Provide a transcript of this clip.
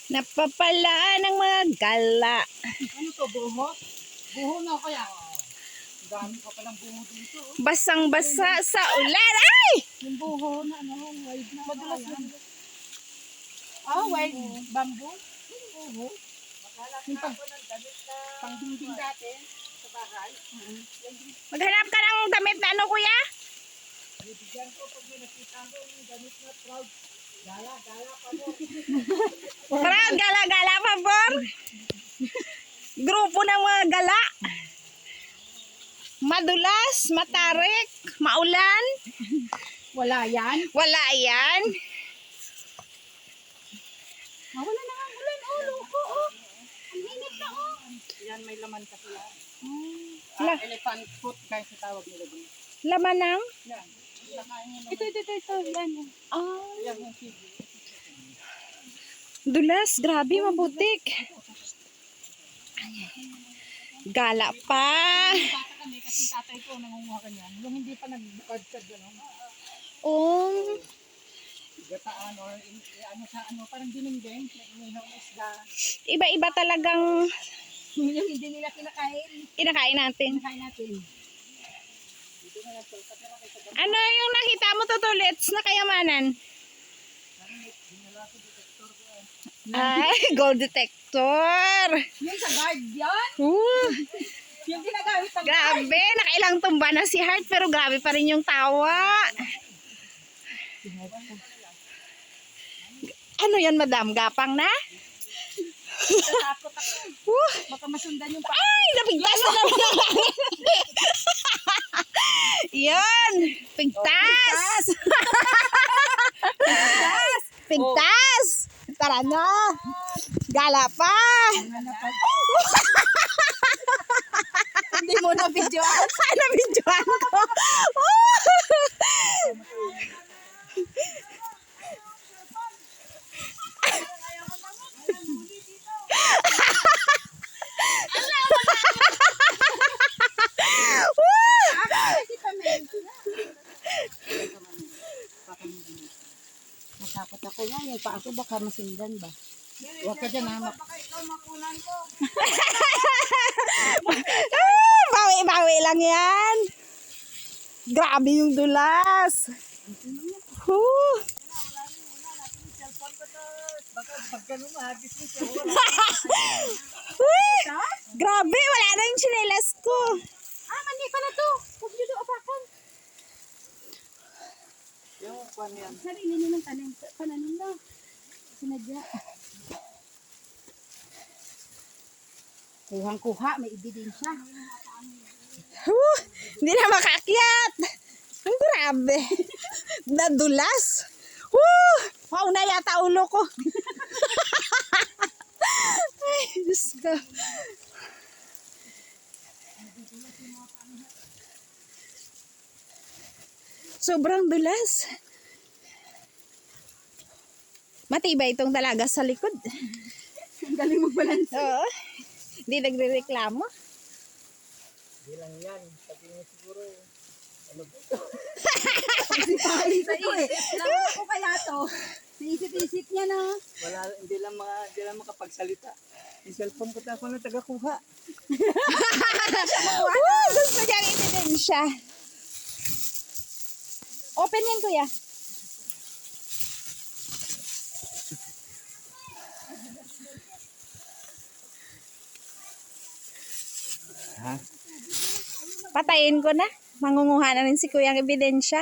Napapala ng mga gala. Ano to, buho? Buho na kaya? Dami pa palang buho dito. Basang-basa sa ulan. Ay! Yung buho na ano, wide na. Madulas na. Wide bamboo? Yung buho. Yung pang-dingding dati sa bahay. Maghanap ka ng damit na ano, kuya? Bibigyan ko pag may nakita ko yung damit na proud. Gala pa mo. Proud, gala-gala pa, Bor. Grupo ng mga gala. Madulas, matarik, maulan. Wala yan. Wala yan. Wala na nga ulan. Oh, loko. Oh. Ang init na oh. Yan, may laman kasi yan. Elephant foot guys sa tawag nila dun. Laman ng? Yan. Ito. Yan. Yan yung sige. Dulas, grabe, mabutik. Gala pa. Bata kami kasi tatay ko nangunguha ka niyan. Yung hindi pa nagbukad sa gano'n. Oh, Gataan or ano sa ano, parang dinengdeng na inihaw na isda. iba-iba talagang Yung hindi nila kinakain. kinakain natin. Kinakain natin. Ano yung nakita mo, Tutulits, na kayamanan? Ay, gold detector. Yung sa guard yan. Yung ginagamit ng Grabe, nakailang tumba na si Heart pero grabe pa rin yung tawa. Ano yan, madam? Gapang na? Takot ako. Baka masundan yung Ay, napigtas na naman ang langit. Yan, pigtas. Pigtas. Tara na. Gala pa. Hindi mo na video. Nabidyoan ko. Matakot ako nga. Yung pa ako baka masundan ba? Huwag ka dyan ha. Bawi-bawi lang yan. Grabe yung dulas. Baka pag gano'n mahagis mo siya. Grabe, wala na yung tsinelas ko. Mani pala to. Huwag nyo doon apakan. Yung kwan yan. Sarili nyo ng pananim na. Sinadya. Kuhang-kuha, may ebidensya. Hindi na makaakyat. Ang grabe. Nadulas. Wow na yata ulo ko. Ay, Diyos ko. Sobrang dulas. Matibay itong dalaga sa likod. Ang galing magbalanse. Oo. Hindi nagre-reklamo. Hindi lang yan. Sabi mo siguro, ano ba ito? Kasi paisip ko eh. Alam ko kaya to. Naisip-isip niya na. Wala, hindi lang makapagsalita. Yung cellphone ko ako na taga-kuha. Gusto niyang ebidensya. Open yan, kuya. Ha? Patayin ko na. Mangunguha na rin si kuya ng ebidensya.